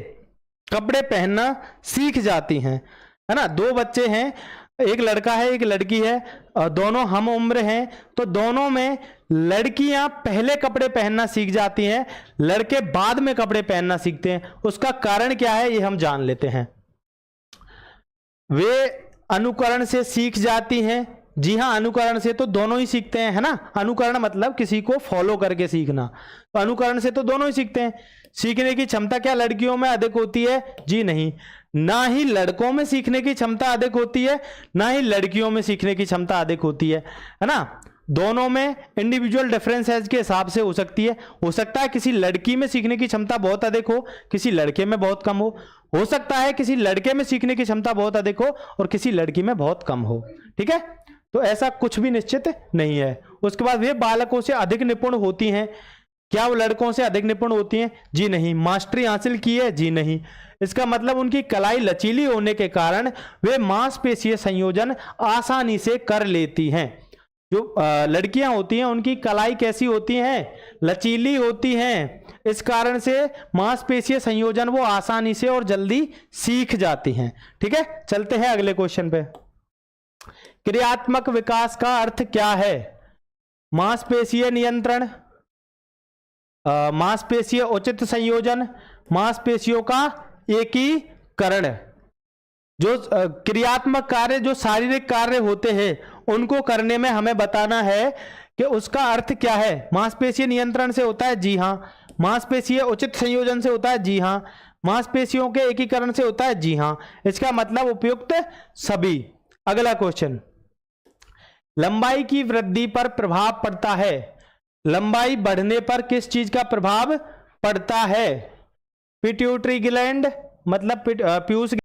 कपड़े पहनना सीख जाती हैं, है ना? 2 बच्चे हैं, एक लड़का है एक लड़की है, और दोनों हम उम्र हैं। तो दोनों में लड़कियां पहले कपड़े पहनना सीख जाती हैं, लड़के बाद में कपड़े पहनना सीखते हैं। उसका कारण क्या है ये हम जान लेते हैं। वे अनुकरण से सीख जाती हैं। जी हाँ, अनुकरण से तो दोनों ही सीखते हैं, है ना? अनुकरण मतलब किसी को फॉलो करके सीखना। तो अनुकरण से तो दोनों ही सीखते हैं। सीखने की क्षमता क्या लड़कियों में अधिक होती है? जी नहीं। ना ही लड़कों में सीखने की क्षमता अधिक होती है, ना ही लड़कियों में सीखने की क्षमता अधिक होती है ना? दोनों में इंडिविजुअल डिफरेंसेस के हिसाब से हो सकती है। हो सकता है किसी लड़की में सीखने की क्षमता बहुत अधिक हो, किसी लड़के में बहुत कम हो सकता है किसी लड़के में सीखने की क्षमता बहुत अधिक हो और किसी लड़की में बहुत कम हो। ठीक है, तो ऐसा कुछ भी निश्चित नहीं है। उसके बाद वे बालकों से अधिक निपुण होती हैं। क्या वो लड़कों से अधिक निपुण होती हैं? जी नहीं। मास्टरी हासिल की है? जी नहीं। इसका मतलब उनकी कलाई लचीली होने के कारण वे मांसपेशीय संयोजन आसानी से कर लेती हैं। जो लड़कियां होती हैं उनकी कलाई कैसी होती हैं? लचीली होती हैं। इस कारण से मांसपेशीय संयोजन वो आसानी से और जल्दी सीख जाती हैं। ठीक है, चलते हैं अगले क्वेश्चन पे। क्रियात्मक विकास का अर्थ क्या है? मांसपेशीय नियंत्रण, मांसपेशीय उचित संयोजन, मांसपेशियों का एकीकरण। जो क्रियात्मक कार्य, जो शारीरिक कार्य होते हैं उनको करने में हमें बताना है कि उसका अर्थ क्या है। मांसपेशीय नियंत्रण से होता है? जी हाँ। मांसपेशीय उचित संयोजन से होता है? जी हाँ। मांसपेशियों के एकीकरण से होता है? जी हाँ। इसका मतलब उपयुक्त सभी। अगला क्वेश्चन, लंबाई की वृद्धि पर प्रभाव पड़ता है। लंबाई बढ़ने पर किस चीज का प्रभाव पड़ता है? पिट्यूटरी ग्लैंड मतलब पीयूष